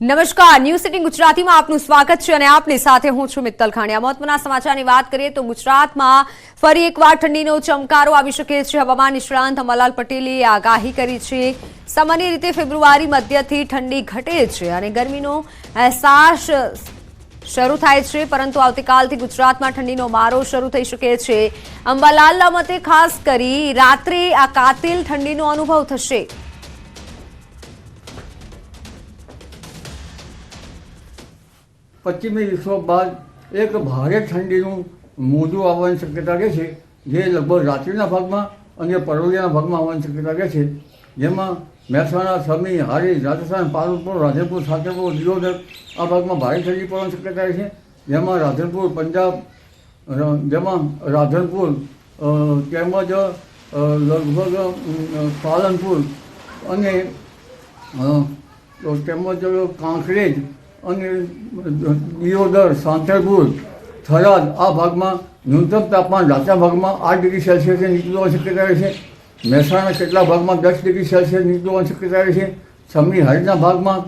નમસ્કાર, ન્યૂઝ 18 ગુજરાતીમાં આપનું સ્વાગત છે અને આપની સાથે હું છું મિત્તલ ખાણિયા। મહત્વના સમાચારની વાત કરીએ તો ગુજરાતમાં ફરી એકવાર ઠંડીનો ચમકારો આવી શકે છે। હવામાન નિષ્ણાંત અંબાલાલ પટેલે આગાહી કરી છે। સામાન્ય રીતે ફેબ્રુઆરી મધ્યથી ઠંડી ઘટે છે અને ગરમીનો અહેસાસ શરૂ થાય છે, પરંતુ આવતીકાલથી ગુજરાતમાં ઠંડીનો મારો શરૂ થઈ શકે છે। અંબાલાલના મતે ખાસ કરી રાત્રે આ કાતિલ ઠંડીનો અનુભવ થશે। પશ્ચિમી વિક્ષોભ બાદ એક ભારે ઠંડીનું મોજું આવવાની શક્યતા રહે છે, જે લગભગ રાત્રિના ભાગમાં અને પરોઢિયાના ભાગમાં આવવાની શક્યતા રહે છે, જેમાં મહેસાણા, સમી, હારીજ, રાજસ્થાન, પાલનપુર, રાધનપુર, છાત્રપુર, દિયોદર આ ભાગમાં ભારે ઠંડી પડવાની શક્યતા રહે છે। જેમાં રાધનપુર પંજાબ, જેમાં રાધનપુર તેમજ લગભગ પાલનપુર અને તેમજ કાંકરેજ અને દિયોદર, સાંતરપુર, થરાદ આ ભાગમાં ન્યૂનતમ તાપમાન રાતના ભાગમાં 8 ડિગ્રી સેલ્સિયસથી નીચું જવાની શક્યતા રહે છે। મહેસાણા કેટલા ભાગમાં 10 ડિગ્રી સેલ્સિયસ નીચું જવાની શક્યતા રહે છે। સમી, હારીજના ભાગમાં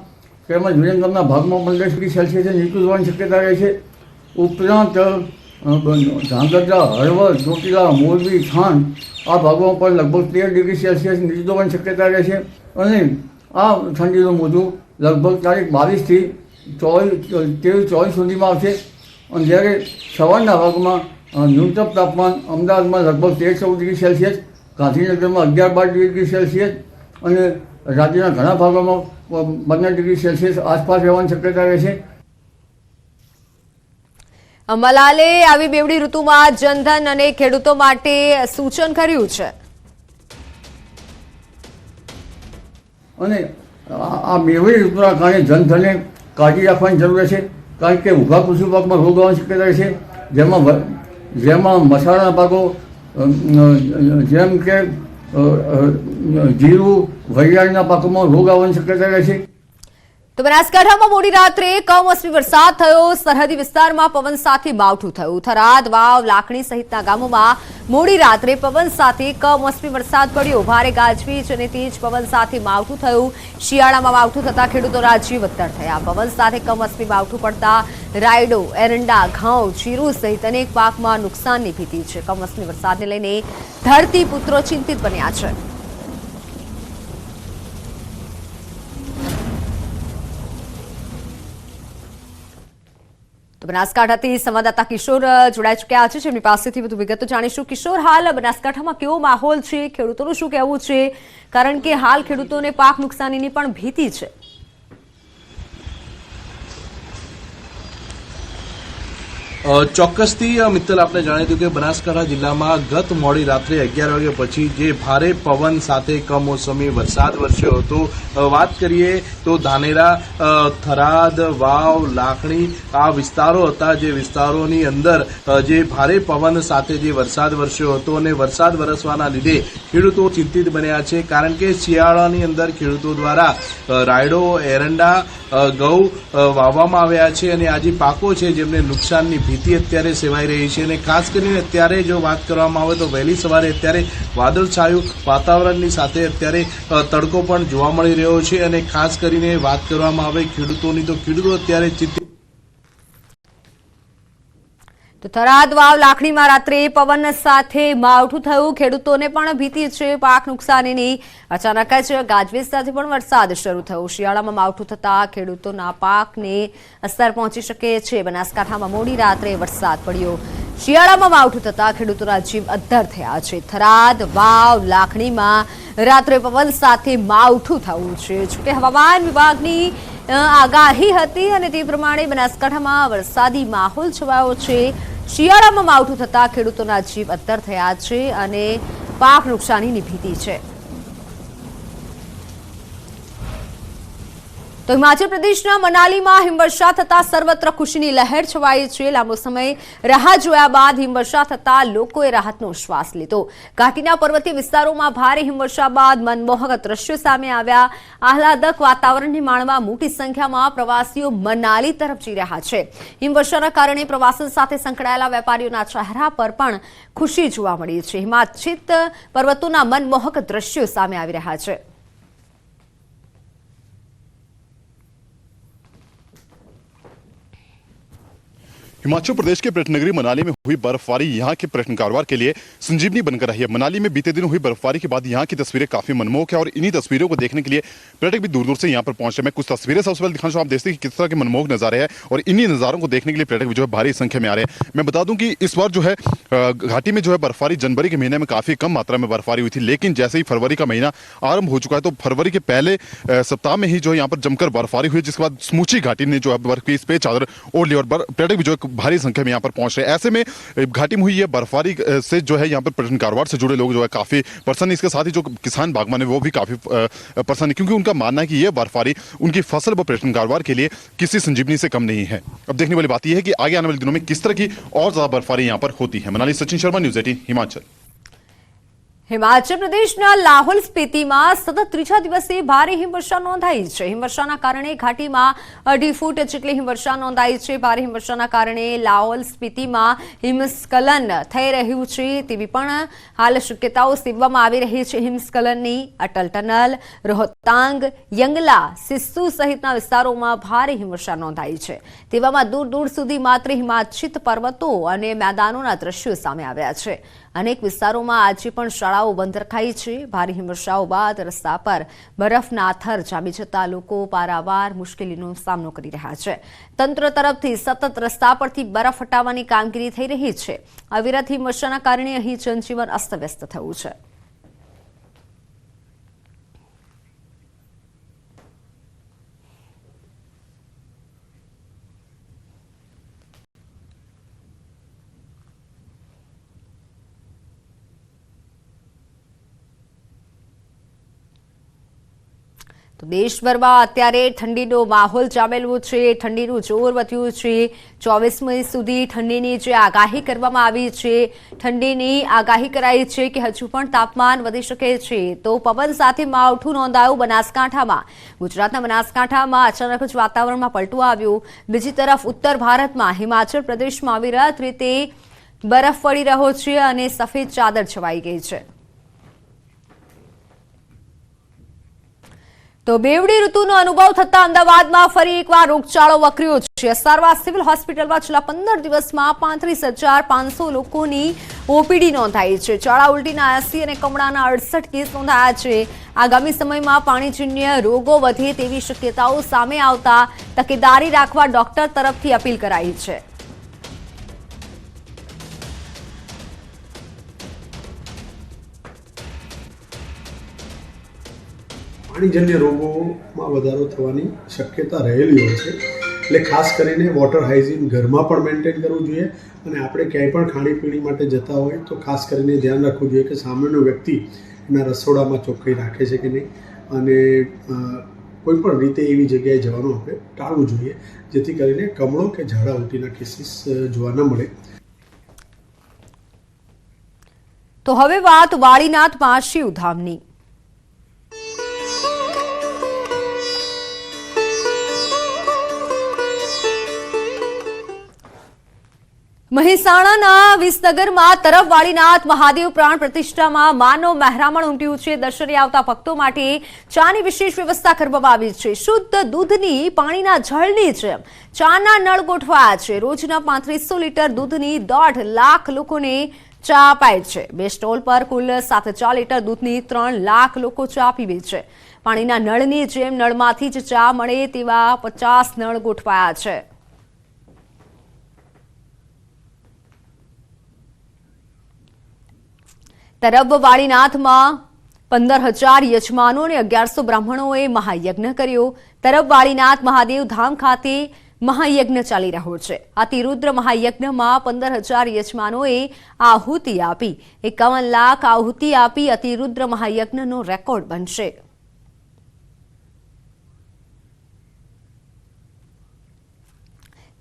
તેમજ વિરમગામના ભાગમાં 15 ડિગ્રી સેલ્સિયસથી નીચું જવાની શક્યતા રહે છે। ઉપરાંત ધાંગધ્રા, હળવદ, ચોટીલા, મોરબી, થાન આ ભાગોમાં પણ લગભગ 13 ડિગ્રી સેલ્સિયસ નીચું જવાની શક્યતા રહે છે અને આ ઠંડીનું મોજું લગભગ તારીખ 22થી 23-24 સુધીમાં આવશે। અને જ્યારે સવારના ભાગમાં ન્યૂનતમ તાપમાન અમદાવાદમાં લગભગ 13-14 ડિગ્રી સેલ્સિયસ, ગાંધીનગરમાં 11-12 ડિગ્રી સેલ્સિયસ અને રાજ્યના ઘણા ભાગોમાં 15 ડિગ્રી સેલ્સિયસ આસપાસ રહેવાની શક્યતા રહે છે। અંબાલાલે આવી બેવડી ઋતુમાં જનધન અને ખેડૂતો માટે સૂચન કર્યું છે અને આ બેવડી ઋતુના કારણે જનધને કાળજી રાખવાની જરૂર છે, કારણ કે ઊભા કૃષિ પાકમાં રોગ આવવાની શક્યતા છે, જેમાં મસાલાના પાકો જેમ કે જીરું, વરિયાળીના પાકોમાં રોગ આવવાની શક્યતા રહે છે। તો બનાસકાંઠામાં મોડી રાત્રે કમોસમી વરસાદ થયો। સરહદી વિસ્તારમાં પવન સાથે માવઠું થયું। થરાદ, વાવ, લાખણી સહિતના ગામોમાં મોડી રાત્રે પવન સાથે કમોસમી વરસાદ પડ્યો। ભારે ગાજવીજ અને તેજ પવન સાથે માવઠું થયું। શિયાળામાં માવઠું થતા ખેડૂતોના જીવ અદ્ધર થયા। પવન સાથે કમોસમી માવઠું પડતા રાયડો, એરંડા, ઘઉં, જીરું સહિત અનેક પાકમાં નુકસાનની ભીતિ છે। કમોસમી વરસાદને લઈને ધરતીપુત્રો ચિંતિત બન્યા છે। તો બનાસકાંઠાથી સંવાદદાતા કિશોર જોડાઈ ચૂક્યા છે, જેમની પાસેથી વધુ વિગતો જાણીશું। કિશોર, હાલ બનાસકાંઠામાં કેવો માહોલ છે? ખેડૂતોનું શું કહેવું છે? કારણ કે હાલ ખેડૂતોને પાક નુકસાનીની પણ ભીતિ છે। ચોક્કસથી મિત્તલ, આપણે જાણીએ કે બનાસકાંઠા જિલ્લામાં ગત મોડી રાત્રે 11 વાગ્યા પછી જે ભારે પવન સાથે કમોસમી વરસાદ વરસ્યો હતો। વાત કરીએ તો ધાનેરા, થરાદ, વાવ, લાખણી આ વિસ્તારો હતા, જે વિસ્તારોની અંદર જે ભારે પવન સાથે જે વરસાદ વરસ્યો હતો અને વરસાદ વરસવાના લીધે ખેડૂતો ચિંતિત બન્યા છે, કારણ કે શિયાળાની અંદર ખેડૂતો દ્વારા રાયડો, એરંડા, ઘઉં વાવવામાં આવ્યા છે અને આ જે પાકો છે જેમને નુકસાનની ભીતિ અત્યારે સેવાઈ રહી છે। અને ખાસ કરીને અત્યારે જો વાત કરવામાં આવે તો વહેલી સવારે અત્યારે વાદળછાયું વાતાવરણની સાથે અત્યારે તડકો પણ જોવા મળી રહ્યો છે અને ખાસ કરીને વાત કરવામાં આવે ખેડૂતોની તો ખેડૂતો અત્યારે ચિંતિત। તો થરાદ, વાવ, લાખણીમાં રાત્રે પવન સાથે માવઠું થયું। ખેડૂતોને પણ ભીતિ છે પાક નુકસાનીની। અચાનક જ ગાજવીજ સાથે પણ વરસાદ શરૂ થયો। શિયાળામાં માવઠું થતા ખેડૂતોના પાકને અસર પહોંચી શકે છે। બનાસકાંઠામાં મોડી રાત્રે વરસાદ પડ્યો। શિયાળામાં માવઠું થતા ખેડૂતોના જીવ અદ્ધર થયા છે। થરાદ, વાવ, લાખણીમાં રાત્રે પવન સાથે માવઠું થયું છે। જોકે હવામાન વિભાગની આગાહી હતી અને તે પ્રમાણે બનાસકાંઠામાં વરસાદી માહોલ છવાયો છે। શિયાળામાં માવઠું થતા ખેડૂતોના જીવ અદ્ધર થયા છે અને પાક નુકસાનીની ભીતિ છે। તો હિમાચલ પ્રદેશના મનાલીમાં હિમવર્ષા થતા સર્વત્ર ખુશીની લહેર છવાઈ છે। લાંબો સમય રાહ જોયા બાદ હિમવર્ષા થતા લોકોએ રાહતનો શ્વાસ લીધો। ઘાટીના પર્વતીય વિસ્તારોમાં ભારે હિમવર્ષા બાદ મનમોહક દ્રશ્યો સામે આવ્યા। આહલાદક વાતાવરણને માણવા મોટી સંખ્યામાં પ્રવાસીઓ મનાલી તરફ જઈ રહ્યા છે। હિમવર્ષાના કારણે પ્રવાસન સાથે સંકળાયેલા વેપારીઓના ચહેરા પર પણ ખુશી જોવા મળી છે। હિમાચ્છિત પર્વતોના મનમોહક દ્રશ્યો સામે આવી રહ્યા છે। हिमाचल प्रदेश के पर्यटन नगरी मनाली में हुई बर्फबारी यहाँ के पर्यटन कारोबार के लिए संजीवनी बनकर रही है। मनाली में बीते दिन हुई बर्फबारी के बाद यहाँ की तस्वीरें काफी मनमोहक है और इन्हीं तस्वीरों को देखने के लिए पर्यटक भी दूर दूर से यहाँ पर पहुंचे। मैं कुछ तस्वीरें सबसे पहले दिखाना आप देखते हैं कि किस तरह के मनमोहक नजारे हैं और इन्हीं नजारों को देखने के लिए पर्यटक जो है भारी संख्या में आ रहे हैं। मैं बता दूं कि इस बार जो है घाटी में जो है बर्फबारी जनवरी के महीने में काफी कम मात्रा में बर्फबारी हुई थी, लेकिन जैसे ही फरवरी का महीना आरंभ हो चुका है तो फरवरी के पहले सप्ताह में ही जो है यहाँ पर जमकर बर्फबारी हुई, जिसके बाद समूची घाटी ने जो है बर्फ की सफेद चादर ओढ़ ली और पर्यटक भी जो है भारी संख्या में यहाँ पर पहुंच रहे हैं। ऐसे में घाटी में हुई ये बर्फबारी से जो है यहाँ पर पर्यटन कारोबार से जुड़े लोग जो है काफी प्रसन्न। इसके साथ ही जो किसान बागवान है वो भी काफी प्रसन्न है, क्योंकि उनका मानना है कि ये बर्फबारी उनकी फसल व पर्यटन कारोबार के लिए किसी संजीवनी से कम नहीं है। अब देखने वाली बात यह है कि आगे आने वाले दिनों में किस तरह की और ज्यादा बर्फबारी यहाँ पर होती है। मनाली सचिन शर्मा, न्यूज़ 18 हिमाचल। હિમાચલ પ્રદેશના લાહોલ સ્પીતિમાં સતત ત્રીજા દિવસે ભારે હિમવર્ષા નોંધાઈ છે। હિમવર્ષાના કારણે ઘાટીમાં 2.5 ફૂટ જેટલી હિમવર્ષા નોંધાઈ છે। ભારે હિમવર્ષાના કારણે લાહોલ સ્પીતિમાં હિમસ્ખલન થઈ રહ્યું છે તેવી પણ હાલ શક્યતાઓ સેવવામાં આવી રહી છે। હિમસ્ખલનની અટલ ટનલ, રોહતાંગ, યંગલા, સિસ્સુ સહિતના વિસ્તારોમાં ભારે હિમવર્ષા નોંધાઈ છે। તેવામાં દૂર દૂર સુધી માત્ર હિમાચ્છિત પર્વતો અને મેદાનોના દ્રશ્યો સામે આવ્યા છે। અનેક વિસ્તારોમાં આજે પણ શાળાઓ બંધ રખાઈ છે। ભારે હિમવર્ષાઓ બાદ રસ્તા પર બરફના થર જામી જતા લોકો પારાવાર મુશ્કેલીનો સામનો કરી રહ્યા છે। તંત્ર તરફથી સતત રસ્તા પરથી બરફ હટાવવાની કામગીરી થઈ રહી છે। અવિરત હિમવર્ષાના કારણે અહીં જનજીવન અસ્તવ્યસ્ત થયું છે। તો દેશભરમાં અત્યારે ઠંડીનો માહોલ જામેલો છે। ઠંડીનું જોર વધ્યું છે। 24 મે સુધી ઠંડીની જે આગાહી કરવામાં આવી છે, ઠંડીની આગાહી કરાઈ છે કે હજુ પણ તાપમાન વધી શકે છે। તો પવન સાથે માવઠું નોંધાયું બનાસકાંઠામાં। ગુજરાતના બનાસકાંઠામાં અચાનક જ વાતાવરણમાં પલટો આવ્યો। બીજી તરફ ઉત્તર ભારતમાં હિમાચલ પ્રદેશમાં અવિરત રીતે બરફ પડી રહ્યો છે અને સફેદ ચાદર છવાઈ ગઈ છે। તો બેવડી ઋતુનો અનુભવ થતા અમદાવાદમાં ફરી એકવાર રોગચાળો વકર્યો છે। સારવાર સિવિલ હોસ્પિટલમાં છેલ્લા 15 દિવસમાં 35,500 લોકોની ઓપીડી નોંધાઈ છે। ઝાડા ઉલટીના 80 અને કમળાના 68 કેસ નોંધાયા છે। આગામી સમયમાં પાણીજન્ય રોગો વધે તેવી શક્યતાઓ સામે આવતા તકેદારી રાખવા ડોક્ટર તરફથી અપીલ કરાઈ છે। પાણીજન્ય રોગોમાં વધારો થવાની શક્યતા રહેલી હોય છે, એટલે ખાસ કરીને વોટર હાઇજીન ઘરમાં પણ મેન્ટેન કરવું જોઈએ અને આપણે ક્યાંય પણ ખાણીપીણી માટે જતા હોય તો ખાસ કરીને ધ્યાન રાખવું જોઈએ કે સામેનો વ્યક્તિ એના રસોડામાં ચોખ્ખાઈ રાખે છે કે નહીં અને કોઈ પણ રીતે એવી જગ્યાએ જવાનું આપણે ટાળવું જોઈએ જેથી કરીને કમળો કે ઝાડા ઉલટીના કેસીસ જોવા ન મળે। તો હવે વાત વાળીનાથમાં શિવધામની। મહેસાણાના વિસનગરમાં તરફ વાળીનાથ મહાદેવ પ્રાણ પ્રતિષ્ઠામાં માનવ મહેરામણ ઉમટ્યું છે। દર્શને આવતા ભક્તો માટે ચાની વિશેષ વ્યવસ્થા કરવામાં આવી છે। શુદ્ધ દૂધની પાણીના જળની જેમ ચાના નળ ગોઠવાયા છે। રોજના 3500 લીટર દૂધની 1.5 લાખ લોકોને ચા અપાય છે। બે સ્ટોલ પર કુલ 704 લીટર દૂધની 3 લાખ લોકો ચા પીવે છે। પાણીના નળની જેમ નળમાંથી જ ચા મળે તેવા 50 નળ ગોઠવાયા છે। તરફ વાળીનાથમાં 15,000 યજમાનો અને 1100 બ્રાહ્મણોએ મહાયજ્ઞ કર્યો। તરફ વાળીનાથ મહાદેવ ધામ ખાતે મહાયજ્ઞ ચાલી રહ્યો છે। અતિરુદ્ર મહાયજ્ઞમાં 15,000 યજમાનોએ આહુતિ આપી 51 લાખ આહુતિ આપી અતિરુદ્ર મહાયજ્ઞનો રેકોર્ડ બનશે।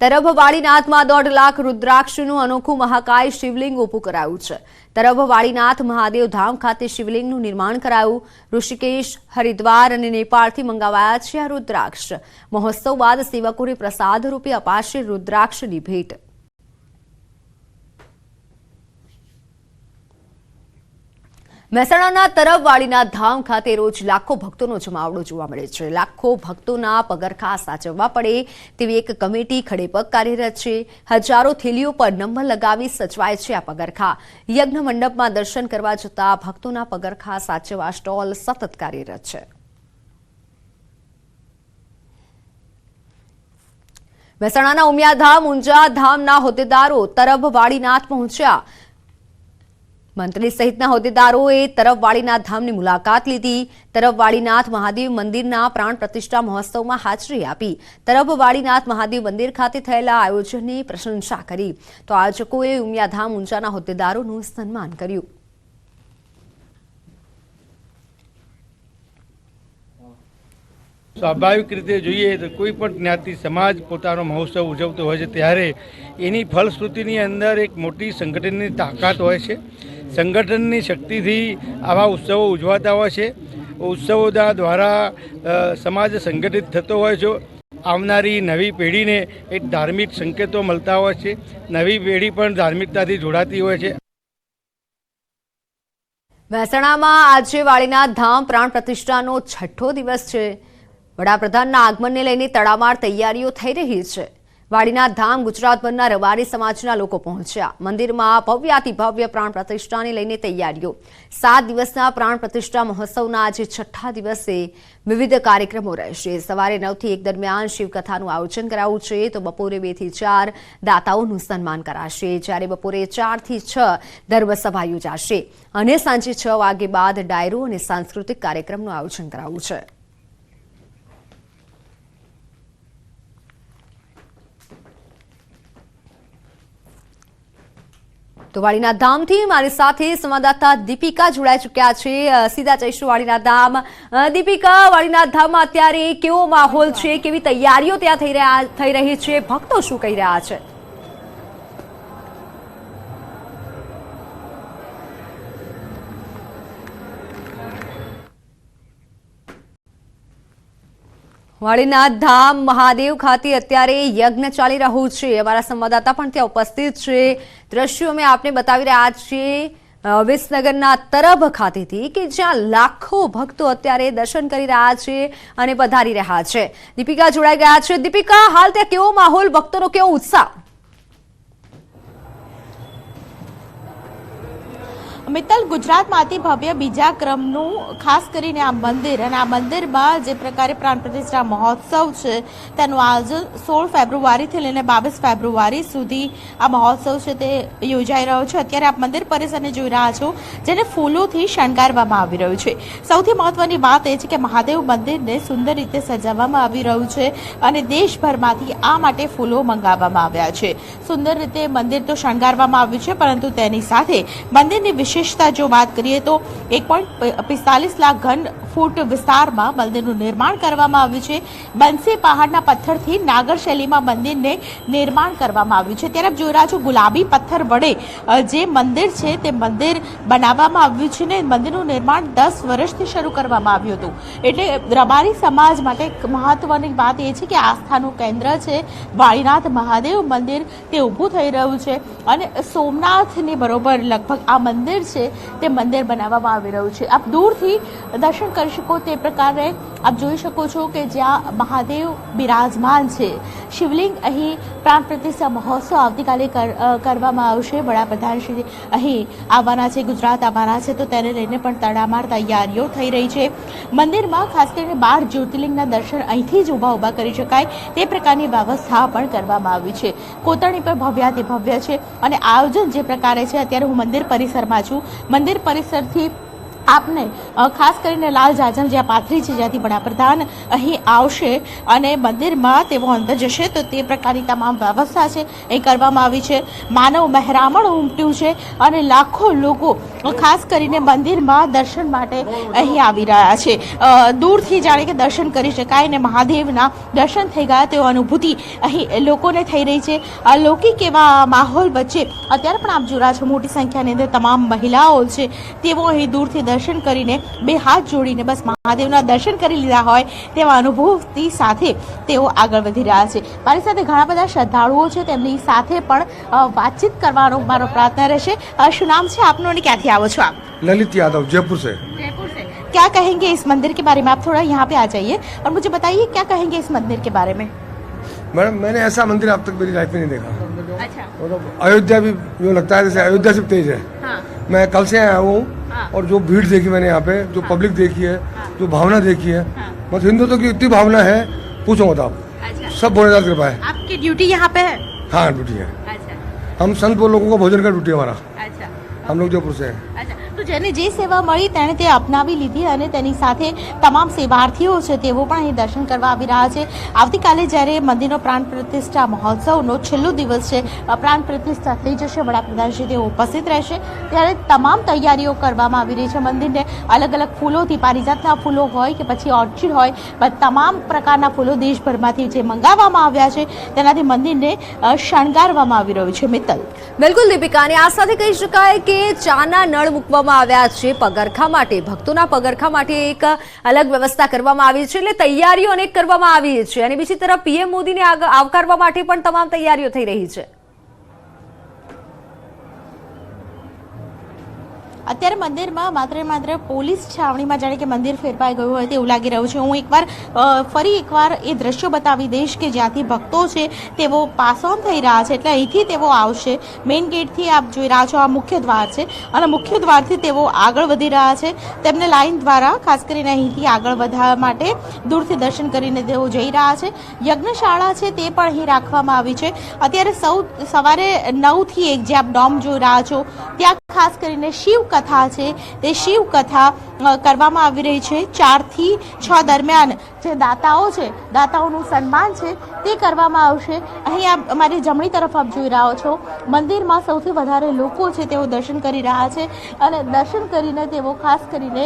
તરફ વાળીનાથમાં 1.5 લાખ રુદ્રાક્ષનું અનોખું મહાકાય શિવલિંગ ઊભું કરાયું છે। તરફ વાળીનાથ મહાદેવ ધામ ખાતે શિવલિંગનું નિર્માણ કરાયું। ઋષિકેશ, હરિદ્વાર અને નેપાળથી મંગાવાયા છે આ રુદ્રાક્ષ। મહોત્સવ બાદ સેવકોને પ્રસાદ રૂપે અપાશે રુદ્રાક્ષની ભેટ। મહેસાણાના તરફવાળીના ધામ ખાતે રોજ લાખો ભક્તોનો જમાવડો જોવા મળે છે. લાખો ભક્તોના પગરખા સાચવવા પડે તેવી એક કમિટી ખડેપગ કાર્યરત છે. હજારો થેલીઓ પર નંબર લગાવી સચવાય છે આ પગરખા. યજ્ઞ મંડપમાં દર્શન કરવા જતા ભક્તોના પગરખા સાચવવા સ્ટોલ સતત કાર્યરત છે. મહેસાણાના ઉમિયાધામ ઊંઝા ધામના હોદ્દેદારો તરફવાળીનાથ પહોંચ્યા. મંત્રી સહિતના હોદ્દેદારોએ તરફવાળીનાથ ધામની મુલાકાત લીધી. તરફવાળીનાથ મહાદેવ મંદિરના પ્રાણ પ્રતિષ્ઠા મહોત્સવમાં હાજરી આપી. તરફવાળીનાથ મહાદેવ મંદિર ખાતે થયેલા આયોજનની પ્રશંસા કરી તો આયોજકોએ ઉમિયાધામ ઊંઝાના હોદ્દેદારોનું સન્માન કર્યું. સ્વાભાવિક રીતે જોઈએ તો કોઈ પણ જ્ઞાતિ સમાજ પોતાનો મહોત્સવ ઉજવતો હોય છે ત્યારે એની ફલશ્રુતિની અંદર એક મોટી સંગઠનની તાકાત હોય છે. સંગઠનની શક્તિથી આવા ઉત્સવો ઉજવાતા હોય છે. ઉત્સવો દ્વારા સમાજ સંગઠિત થતો હોય છે. આવનારી નવી પેઢીને એક ધાર્મિક સંકેતો મળતા હોય છે. નવી પેઢી પણ ધાર્મિકતાથી જોડાતી હોય છે. મહેસાણામાં આજે વાળીનાથ ધામ પ્રાણ પ્રતિષ્ઠાનો 6થો દિવસ છે. વડાપ્રધાનના આગમનને લઈને તડામાર તૈયારીઓ થઈ રહી છે. વાળીનાથ ધામ ગુજરાતભરના રબારી સમાજના લોકો પહોંચ્યા. મંદિરમાં ભવ્યાતિ ભવ્ય પ્રાણ પ્રતિષ્ઠાને લઈને તૈયારીઓ. 7 દિવસના પ્રાણ પ્રતિષ્ઠા મહોત્સવના આજે 6થા દિવસે વિવિધ કાર્યક્રમો રહેશે. સવારે 9 થી 1 દરમિયાન શિવકથાનું આયોજન કરાયું છે તો બપોરે 2 થી 4 દાતાઓનું સન્માન કરાશે. જ્યારે બપોરે 4 થી 6 ધર્મસભા યોજાશે અને સાંજે 6 વાગે બાદ ડાયરો અને સાંસ્કૃતિક કાર્યક્રમનું આયોજન કરાયું છે. તો વાળીનાથ ધામથી મારી સાથે સંવાદદાતા દીપિકા જોડાઈ ચૂક્યા છે. સીધા જઈશું વાળીનાથ ધામ. દીપિકા, વાળીનાથ ધામમાં અત્યારે કેવો માહોલ છે, કેવી તૈયારીઓ ત્યાં થઈ રહી છે, ભક્તો શું કહી રહ્યા છે? વાળીનાથ ધામ મહાદેવ ખાતે અત્યારે યજ્ઞ ચાલી રહ્યું છે. અમારા સંવાદદાતા પણ ત્યાં ઉપસ્થિત છે. દ્રશ્યો અમે આપને બતાવી રહ્યા છીએ વિસનગરના તરફ ખાતેથી કે જ્યાં લાખો ભક્તો અત્યારે દર્શન કરી રહ્યા છે અને પધારી રહ્યા છે. દીપિકા જોડાઈ ગયા છે. દીપિકા, હાલ ત્યાં કેવો માહોલ, ભક્તોનો કેવો ઉત્સાહ? મિત્તલ, ગુજરાતમાંથી ભવ્ય બીજા ક્રમનું ખાસ કરીને આ મંદિર અને આ મંદિરમાં જે પ્રકારે પ્રાણ પ્રતિષ્ઠા મહોત્સવ છે તેનું આયોજન 16 ફેબ્રુઆરીથી લઈને 22 ફેબ્રુઆરી સુધી આ મહોત્સવ છે તે યોજાઈ રહ્યો છે. અત્યારે આપ મંદિર પરિસરને જોઈ રહ્યા છો જેને ફૂલોથી શણગારવામાં આવી રહ્યું છે. સૌથી મહત્વની વાત એ છે કે મહાદેવ મંદિરને સુંદર રીતે સજાવવામાં આવી રહ્યું છે અને દેશભરમાંથી આ માટે ફૂલો મંગાવવામાં આવ્યા છે. સુંદર રીતે મંદિર તો શણગારવામાં આવ્યું છે પરંતુ તેની સાથે મંદિરની વિશેષતા જો વાત કરીએ તો 1.45 લાખ ઘન ફૂટ વિસ્તારમાં મંદિરનું નિર્માણ કરવામાં આવ્યું છે. બંસી પહાડના પથ્થરથી નાગર શૈલીમાં મંદિરને નિર્માણ કરવામાં આવ્યું છે. ત્યારે આપ જોઈ રહ્યા છો ગુલાબી પથ્થર વડે જે મંદિર છે તે મંદિર બનાવવામાં આવ્યું છે ને મંદિરનું નિર્માણ 10 વર્ષથી શરૂ કરવામાં આવ્યું હતું. એટલે રબારી સમાજ માટે મહત્વની વાત એ છે કે આસ્થાનું કેન્દ્ર છે વાળીનાથ મહાદેવ મંદિર તે ઊભું થઈ રહ્યું છે અને સોમનાથની બરોબર લગભગ આ મંદિર છે તે મંદિર બનાવવામાં આવી રહ્યું છે. આપ દૂરથી દર્શન કરી શકો તે પ્રકારે આપ જોઈ શકો છો કે જ્યાં મહાદેવ બિરાજમાન છે. શિવલિંગ અહીં પ્રાણ પ્રતિષ્ઠા મહોત્સવ આવતીકાલે કરવામાં આવશે. વડાપ્રધાન શ્રી અહીં આવવાના છે, ગુજરાત આવવાના છે તો તેને લઈને પણ તડામાર તૈયારીઓ થઈ રહી છે. મંદિરમાં ખાસ કરીને 12 જ્યોતિર્લિંગના દર્શન અહીંથી જ ઊભા કરી શકાય તે પ્રકારની વ્યવસ્થા પણ કરવામાં આવી છે. કોતરણી પર ભવ્યાતિ ભવ્ય છે અને આયોજન જે પ્રકારે છે અત્યારે હું મંદિર પરિસરમાં છું. મંદિર પરિસરથી આપને ખાસ કરીને લાલ જાજમ જ્યાં પાથરી છે જ્યાંથી વડાપ્રધાન અહીં આવશે અને મંદિરમાં તેઓ અંદર જશે તો તે પ્રકારની તમામ વ્યવસ્થા છે એ કરવામાં આવી છે. માનવ મહેરામણ ઉમટ્યું છે અને લાખો લોકો ખાસ કરીને મંદિરમાં દર્શન માટે અહીં આવી રહ્યા છે. દૂરથી જાણે કે દર્શન કરી શકાય અને મહાદેવના દર્શન થઈ ગયા તેઓ અનુભૂતિ અહીં લોકોને થઈ રહી છે. લૌકિક એવા માહોલ વચ્ચે અત્યારે પણ આપ જોઈ રહ્યા છો મોટી સંખ્યાની અંદર તમામ મહિલાઓ છે તેઓ અહીં દૂરથી દર્શન કરીને બે હાથ જોડીને બસ મહાદેવના દર્શન કરી લીધા હોય તેવા અનુભવથી સાથે તેઓ આગળ વધી રહ્યા છે. મારી સાથે ઘણા બધા શ્રદ્ધાળુઓ છે, તેમની સાથે પણ વાતચીત કરવાનો મારો પ્રાર્થના રહેશે. શું નામ છે આપનું અને ક્યાંથી આવો છો આપ? ललित यादव, जयपुर से. जयपुर से. क्या कहेंगे इस मंदिर के बारे में? आप थोड़ा यहाँ पे आ जाइए और मुझे बताइए क्या कहेंगे इस मंदिर के बारे में. मैडम, मैंने ऐसा मंदिर अब तक मेरी लाइफ में नहीं देखा. अच्छा. मतलब अयोध्या भी यूँ लगता है जैसे अयोध्या से तेज है. हाँ. मैं कल से आया हूँ हाँ. और जो भीड़ देखी मैंने यहाँ पे, जो पब्लिक देखी है, जो भावना देखी है, मतलब हिंदुत्व की इतनी भावना है, पूछो मत आप. अच्छा. सब भोलेनाथ की कृपा है. आपकी ड्यूटी यहाँ पे है? हाँ, ड्यूटी है. अच्छा. हम संत लोगों को भोजन का ड्यूटी है हमारा. अच्छा. हम लोग जयपुर से हैं. અચ્છા, તો જેને જે સેવા મળી તેણે તે અપનાવી લીધી અને તેની સાથે તમામ સેવાર્થીઓ છે તેઓ પણ અહીં દર્શન કરવા આવી રહ્યા છે. આવતીકાલે જ્યારે મંદિરનો પ્રાણ પ્રતિષ્ઠા મહોત્સવનો છેલ્લો દિવસ છે, પ્રાણ પ્રતિષ્ઠા થઈ જશે, વડાપ્રધાનશ્રી તેઓ ઉપસ્થિત રહેશે, ત્યારે તમામ તૈયારીઓ કરવામાં આવી રહી છે. મંદિરને અલગ અલગ ફૂલોથી, પારિજાતના ફૂલો હોય કે પછી ઓર્ચિડ હોય, તમામ પ્રકારના ફૂલો દેશભરમાંથી જે મંગાવવામાં આવ્યા છે તેનાથી મંદિરને શણગારવામાં આવી રહ્યું છે. મિત્તલ. બિલકુલ દીપિકા, અને આ સાથે કહી શકાય કે ચાના નળ મૂકવામાં આવ્યા છે પગરખા માટે, ભક્તોના પગરખા માટે એક અલગ વ્યવસ્થા કરવામાં આવી છે, એટલે તૈયારીઓ અનેક કરવામાં આવી છે. અને બીજી તરફ પીએમ મોદીને આવકારવા માટે પણ તમામ તૈયારીઓ થઈ રહી છે. અત્યારે મંદિરમાં માત્ર પોલીસ છાવણીમાં જાણે કે મંદિર ફેરવાઈ ગયું હોય તેવું લાગી રહ્યું છે. હું ફરી એકવાર એ દ્રશ્યો બતાવી દઈશ કે જ્યાંથી ભક્તો છે તેઓ પાસ ઓન થઈ રહ્યા છે, એટલે અહીંથી તેઓ આવશે. મેઇન ગેટથી આપ જોઈ રહ્યા છો, આ મુખ્ય દ્વાર છે અને મુખ્ય દ્વારથી તેઓ આગળ વધી રહ્યા છે. તેમને લાઇન દ્વારા ખાસ કરીને અહીંથી આગળ વધવા માટે દૂરથી દર્શન કરીને તેઓ જઈ રહ્યા છે. યજ્ઞશાળા છે તે પણ અહીં રાખવામાં આવી છે. અત્યારે સવારે 9 થી 1 જે આપ ડોમ જોઈ રહ્યા છો ત્યાં ખાસ કરીને શિવ કથા છે તે શિવ કથા કરવામાં આવી રહી છે. 4 થી 6 દરમિયાન જે દાતાઓ છે, દાતાઓનું સન્માન છે તે કરવામાં આવશે. અહીં આપ અમારી જમણી તરફ આપ જોઈ રહ્યા છો, મંદિરમાં સૌથી વધારે લોકો છે તેઓ દર્શન કરી રહ્યા છે અને દર્શન કરીને તેઓ ખાસ કરીને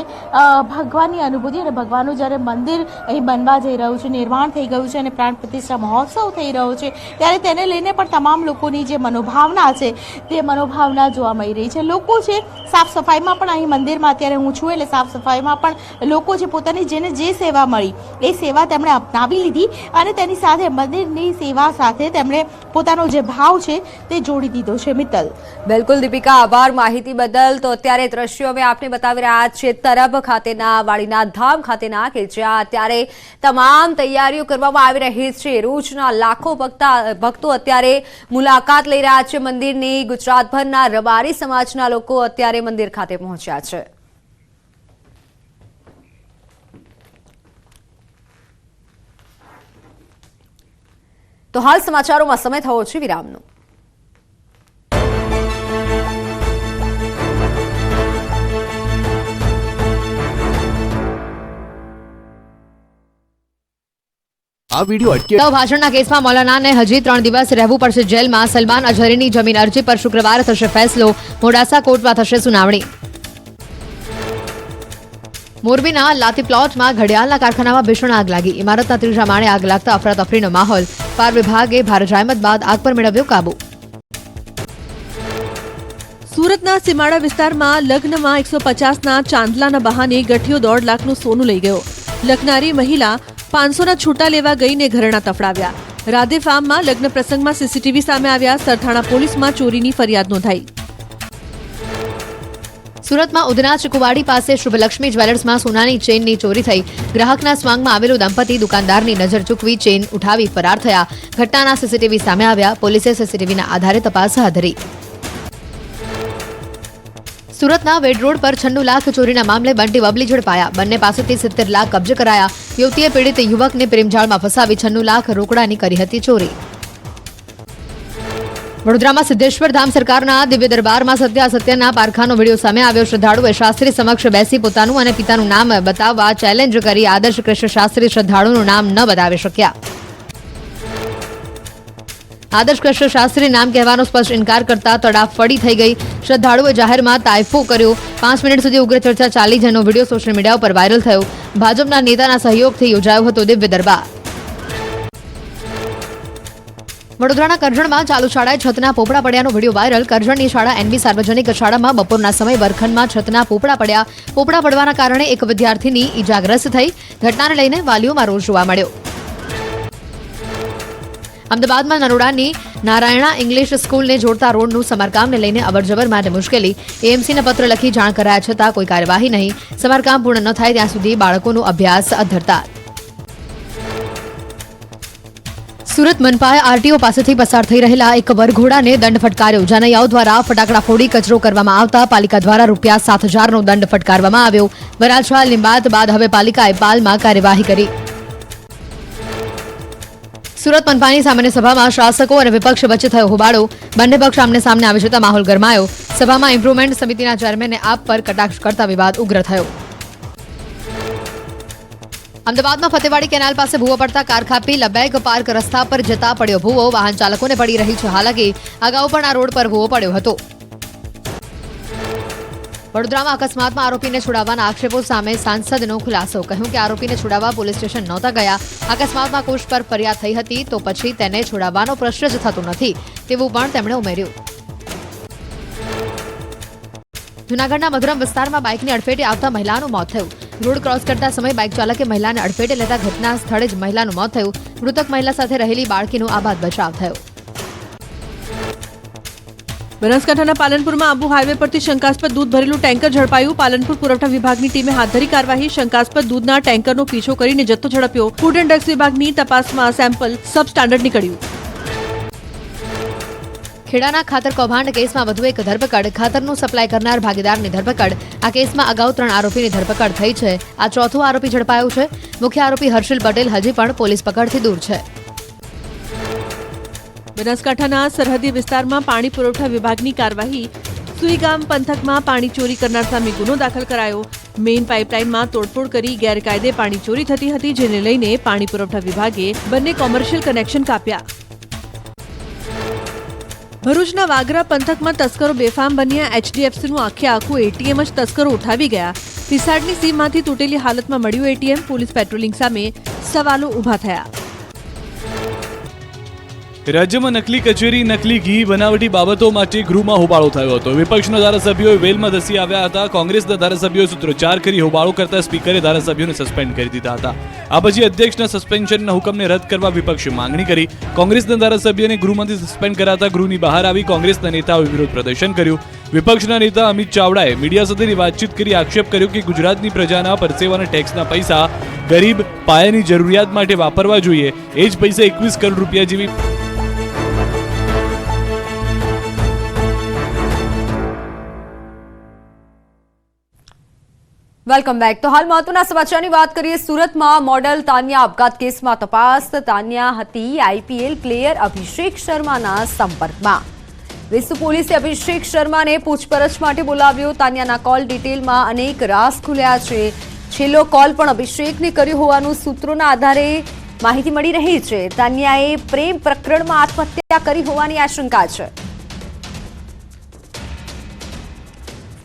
ભગવાનની અનુભૂતિ અને ભગવાનનું જ્યારે મંદિર અહીં બનવા જઈ રહ્યું છે, નિર્માણ થઈ ગયું છે અને પ્રાણ પ્રતિષ્ઠા મહોત્સવ થઈ રહ્યો છે, ત્યારે તેને લઈને પણ તમામ લોકોની જે મનોભાવના છે તે મનોભાવના જોવા મળી રહી છે. લોકો છે સાફ સફાઈમાં પણ અહીં મંદિરમાં અત્યારે હું છું એટલે સાફ સફાઈમાં પણ લોકો છે પોતાની જેને જે સેવા મળી એ સેવા તેમણે અપનાવી લીધી અને તેની સાથે મંદિરની સેવા સાથે તેમણે પોતાનો જે ભાવ છે તે જોડી દીધો છે. મિત્તલ. બિલકુલ દીપિકા, આભાર માહિતી બદલ. તો અત્યારે દ્રશ્યો અમે આપને બતાવી રહ્યા છે તરબ ખાતેના, વાડીનાથ ધામ ખાતેના, કે જ્યાં અત્યારે તમામ તૈયારીઓ કરવામાં આવી રહી છે. રોજના લાખો ભક્તો અત્યારે મુલાકાત લઈ રહ્યા છે મંદિરની. ગુજરાતભરના રબારી સમાજના લોકો અત્યારે મંદિર ખાતે પહોંચ્યા છે. તો હાલ સમાચારોમાં સમય થયો છે વિરામનો. આ વિડિયો તો ભાષણના કેસમાં મૌલાનાને હજી 3 દિવસ રહેવું પડશે જેલમાં. સલમાન અઝહરીની જમીન અરજી પર શુક્રવારે થશે ફેસલો. મોડાસા કોર્ટમાં થશે સુનાવણી. મોરબીના લાતી પ્લોટમાં ઘડિયાળના કારખાનામાં ભીષણ આગ લાગી. ઇમારતના 3જા માળે આગ લાગતા અફરાતફરીનો માહોલ. ફાયર વિભાગે ભારે જહેમત બાદ આગ પર મેળવ્યો કાબુ. સુરતના સીમાડા વિસ્તારમાં લગ્નમાં 150ના ચાંદલાના બહાને ગઠિયો 1.5 લાખનું સોનું લઈ ગયો. લખનારી મહિલા 500ના છૂટા લેવા ગઈને ઘરેણા તફડાવ્યા. રાધે ફાર્મમાં લગ્ન પ્રસંગમાં સીસીટીવી સામે આવ્યા. સરથાણા પોલીસમાં ચોરીની ફરિયાદ નોંધાઈ. સુરતમાં ઉધના ચીકુવાડી પાસે શુભલક્ષ્મી જ્વેલર્સમાં સોનાની ચેઇનની ચોરી થઈ. ગ્રાહકના સ્વાંગમાં આવેલું દંપતી દુકાનદારની નજર ચૂકવી ચેઇન ઉઠાવી ફરાર થયા. ઘટનાના સીસીટીવી સામે આવ્યા. પોલીસે સીસીટીવીના આધારે તપાસ હાથ ધરી. સુરતના વેડ રોડ પર 96 લાખ ચોરીના મામલે બંટી બબલી ઝડપાયા. બંને પાસેથી 70 લાખ કબજે કરાયા. યુવતીએ પીડિત યુવકને પ્રેમજાળમાં ફસાવી 96 લાખ રોકડાની કરી હતી ચોરી. વડોદરામાં સિદ્ધેશ્વર ધામ સરકારના દિવ્ય દરબારમાં સત્યના પારખાનો વિડીયો સામે આવ્યો. શ્રદ્ધાળુએ શાસ્ત્રી સમક્ષ બેસી પોતાનું અને પિતાનું નામ બતાવવા ચેલેન્જ કરી. આદર્શ કૃષ્ણ શાસ્ત્રી શ્રદ્ધાળુનું નામ ન બતાવી શક્યા. આદર્શ કૃષ્ણ શાસ્ત્રી નામ કહેવાનો સ્પષ્ટ ઇનકાર કરતા તડાફડી થઈ ગઈ. શ્રદ્ધાળુએ જાહેરમાં તાયફો કર્યો. 5 મિનિટ સુધી ઉગ્ર ચર્ચા ચાલી, જેનો વિડીયો સોશિયલ મીડિયા ઉપર વાયરલ થયો. ભાજપના નેતાના સહયોગથી યોજાયો હતો દિવ્ય દરબાર. વડોદરાના કરજણમાં ચાલુ શાળાએ છતના પોપડા પડ્યાનો વિડીયો વાયરલ. કરજણની શાળા એનબી સાર્વજનિક શાળામાં બપોરના સમયે વર્ગખંડમાં છતના પોપડા પડ્યા. પોપડા પડવાના કારણે એક વિદ્યાર્થીની ઈજાગ્રસ્ત થઈ. ઘટનાને લઈને વાલીઓમાં રોષ જોવા મળ્યો. અમદાવાદમાં નરોડાની નારાયણા ઇંગ્લિશ સ્કૂલને જોડતા રોડનું સમારકામને લઈને અવરજવર માટે મુશ્કેલી. એએમસીને પત્ર લખી જાણ કરાયા છતાં કોઈ કાર્યવાહી નહીં. સમારકામ પૂર્ણ ન થાય ત્યાં સુધી બાળકોનો અભ્યાસ અધ્ધરતા. સુરત મનપાએ આરટીઓ પાસેથી પસાર થઈ રહેલા એક વરઘોડાને દંડ ફટકાર્યો. જાનૈયાઓ દ્વારા ફટાકડા ફોડી કચરો કરવામાં આવતા પાલિકા દ્વારા ₹7,000નો દંડ ફટકારવામાં આવ્યો. વરાછા લીંબાત બાદ હવે પાલિકાએ પાલમાં કાર્યવાહી કરી. સુરત મનપાની સામાન્ય સભામાં શાસકો અને વિપક્ષ વચ્ચે થયો હોબાળો. બંને પક્ષ આમને સામને આવી જતા માહોલ ગરમાયો. સભામાં ઇમ્પ્રુવમેન્ટ સમિતિના ચેરમેને આપ પર કટાક્ષ કરતા વિવાદ ઉગ્ર થયો. અમદાવાદમાં ફતેવાડી કેનાલ પાસે ભૂવો પડતા કાર ખાપી. લબેગ પાર્ક રસ્તા પર જતા પડ્યો ભૂવો. વાહન ચાલકોને પડી રહી છે હાલાકી. અગાઉ પણ આ રોડ પર ભૂવો પડ્યો હતો. વડોદરામાં અકસ્માતમાં આરોપીને છોડાવવાના આક્ષેપો સામે સાંસદનો ખુલાસો. કહ્યું કે આરોપીને છોડાવવા પોલીસ સ્ટેશન નહોતા ગયા. અકસ્માતમાં કોચ પર ફરિયાદ થઈ હતી તો પછી તેને છોડાવવાનો પ્રશ્ન જ થતો નથી તેવું પણ તેમણે ઉમેર્યું. જૂનાગઢના મધુરમ વિસ્તારમાં બાઇકની અડફેટે આવતા મહિલાનું મોત થયું. રોડ ક્રોસ કરતા સમયે બાઇક ચાલકે મહિલાને અડફેટે લેતા ઘટના સ્થળે જ મહિલાનું મોત થયું. મૃતક મહિલા સાથે રહેલી બાળકીનો આબાદ બચાવ થયો. બનાસકાંઠાના પાલનપુરમાં આબુ હાઈવે પરથી શંકાસ્પદ દૂધ ભરેલું ટેન્કર ઝડપાયું. પાલનપુર પુરવઠા વિભાગની ટીમે હાથ ધરી કાર્યવાહી. શંકાસ્પદ દૂધના ટેન્કરનો પીછો કરીને જથ્થો ઝડપ્યો. ફૂડ એન્ડ ડ્રગ્સ વિભાગની તપાસમાં સેમ્પલ સબ સ્ટાન્ડર્ડ નીકળ્યું. ખેડાના ખાતર કૌભાંડ કેસમાં વધુ એક ધરપકડ. ખાતરનું સપ્લાય કરનાર ભાગીદારની ધરપકડ. આ કેસમાં અગાઉ 3 આરોપીની ધરપકડ થઈ છે. આ ચોથો આરોપી ઝડપાયો છે. મુખ્ય આરોપી હર્ષિલ પટેલ હજી પણ પોલીસ પકડથી દૂર છે. બનાસકાંઠાના સરહદી વિસ્તારમાં પાણી પુરવઠા વિભાગની કાર્યવાહી. સુઈગામ પંથકમાં પાણી ચોરી કરનાર સામે ગુનો દાખલ કરાયો. મેઇન પાઇપલાઇનમાં તોડફોડ કરી ગેરકાયદે પાણી ચોરી થતી હતી જેને લઈને પાણી પુરવઠા વિભાગે બંને કોમર્શિયલ કનેક્શન કાપ્યા. ભરૂચના વાગરા પંથકમાં તસ્કરો બેફામ બન્યા. એચડીએફસીનું આખું એટીએમ જ તસ્કરો ઉઠાવી ગયા. રિસાર્ટની સીમમાંથી તૂટેલી હાલતમાં મળ્યું એટીએમ. પોલીસ પેટ્રોલિંગ સામે સવાલો ઊભા થયા. રાજ્યમાં નકલી કચેરી, નકલી ઘી, બનાવટી બાબતો માટે ગૃહમાં હોબાળો થયો હતો. વિપક્ષના ધારાસભ્યોએ વેલમાં ધસી આવ્યા હતા. કોંગ્રેસના ધારાસભ્યોએ સૂત્રોચ્ચાર કરી હોબાળો કરતા સ્પીકરે ધારાસભ્યોને સસ્પેન્ડ કરી દીધા હતા. આ પછી અધ્યક્ષના સસ્પેન્શનના હુકમને રદ કરવા વિપક્ષે માંગણી કરી. કોંગ્રેસના ધારાસભ્યને ગૃહમાંથી સસ્પેન્ડ કરાતા ગૃહની બહાર આવી કોંગ્રેસના નેતાઓએ વિરોધ પ્રદર્શન કર્યું. વિપક્ષના નેતા અમિત ચાવડાએ મીડિયા સાથેની વાતચીત કરી આક્ષેપ કર્યો કે ગુજરાતની પ્રજાના પરસેવાના ટેક્સના પૈસા ગરીબ પાયાની જરૂરિયાત માટે વાપરવા જોઈએ. એ જ પૈસા 21 કરોડ રૂપિયા જેવી વેલકમ બેક. તો હાલ મહત્વના સમાચારની વાત કરીએ. સુરતમાં મોડલ તાન્યા આપઘાત કેસમાં તપાસ. તાન્યા હતી આઈપીએલ પ્લેયર અભિષેક શર્માના સંપર્કમાં. વિશ્વ પોલીસે અભિષેક શર્માને પૂછપરછ માટે બોલાવ્યો. તાન્યાના કોલ ડિટેલમાં અનેક રાઝ ખુલ્યા છે. છેલ્લો કોલ પણ અભિષેકને કર્યો હોવાનું સૂત્રોના આધારે માહિતી મળી રહી છે. તાન્યાએ પ્રેમ પ્રકરણમાં આત્મહત્યા કરી હોવાની આશંકા છે.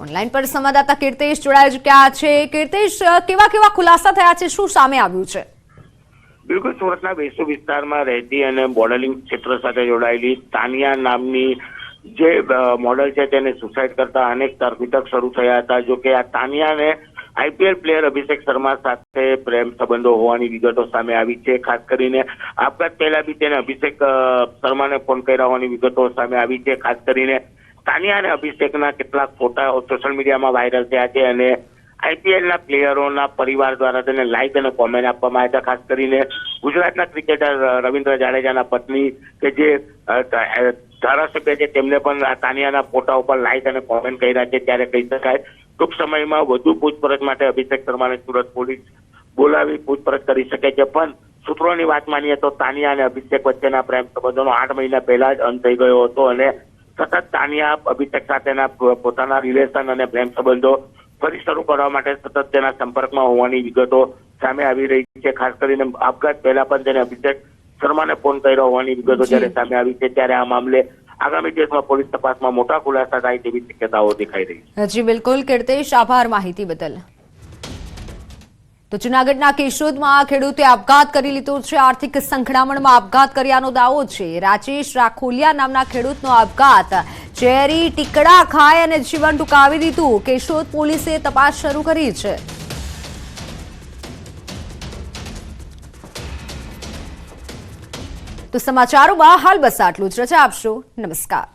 ઓનલાઈન પર સંવાદદાતા કીર્તેશ જોડાઈ ચૂક્યા છે. કીર્તેશ, કેવા ખુલાસા થયા છે? શું સામે આવ્યું છે? બિલકુલ, સુરતના વેસુ વિસ્તારમાં રહેતી અને મોડેલિંગ ક્ષેત્ર સાથે જોડાયેલી તાનિયા નામની જે મોડલ છે તેને સુસાઇડ કરતા અનેક તર્ક શરૂ થયા હતા. જો કે આ તાનિયાને આઈપીએલ પ્લેયર અભિષેક શર્મા સાથે પ્રેમ સંબંધો હોવાની વિગતો સામે આવી છે. ખાસ કરીને આપઘાત પહેલા બી તેને અભિષેક શર્માને ફોન કર્યા હોવાની વિગતો સામે આવી છે. ખાસ કરીને તાનિયા અને અભિષેકના કેટલાક ફોટા સોશિયલ મીડિયામાં વાયરલ થયા છે અને આઈપીએલના પ્લેયરોના પરિવાર દ્વારા તેને લાઇક અને કોમેન્ટ આપવામાં આવ્યા હતા. ખાસ કરીને ગુજરાતના ક્રિકેટર રવિન્દ્ર જાડેજાના પત્ની કે જે ધારાસભ્ય છે તેમને પણ તાનિયાના ફોટા ઉપર લાઇક અને કોમેન્ટ કર્યા છે. ત્યારે કહી શકાય ટૂંક સમયમાં વધુ પૂછપરછ માટે અભિષેક શર્માને સુરત પોલીસ બોલાવી પૂછપરછ કરી શકે છે. પણ સૂત્રોની વાત માનીએ તો તાનિયા અને અભિષેક વચ્ચેના પ્રેમ સંબંધોનો 8 મહિના પહેલા જ અંત થઈ ગયો હતો અને સતત તાનિયા અભિષેક સાથેના પોતાના રિલેશન અને પ્રેમ સંબંધો ફરી શરૂ કરવા માટે સતત તેના સંપર્કમાં હોવાની વિગતો સામે આવી રહી છે. ખાસ કરીને આપઘાત પહેલા પણ તેને અભિષેક શર્માને ફોન કર્યો હોવાની વિગતો જ્યારે સામે આવી છે. ત્યારે આ મામલે આગામી દિવસમાં પોલીસ તપાસમાં મોટા ખુલાસા થાય તેવી શક્યતાઓ દેખાઈ રહી છે. જી બિલકુલ કીર્તેશ, આભાર માહિતી બદલ. તો જૂનાગઢના કેશોદમાં ખેડૂતે આપઘાત કરી લીધો છે. આર્થિક સંકળામણમાં આપઘાત કર્યાનો દાવો છે. રાજેશ રાખોલિયા નામના ખેડૂતનો આપઘાત. ચેરી ટીકડા ખાઈ અને જીવન ટૂંકાવી દીધું. કેશોદ પોલીસે તપાસ શરૂ કરી છે. તો સમાચારોમાં હાલ બસ આટલું જ. રજા આપશો. નમસ્કાર.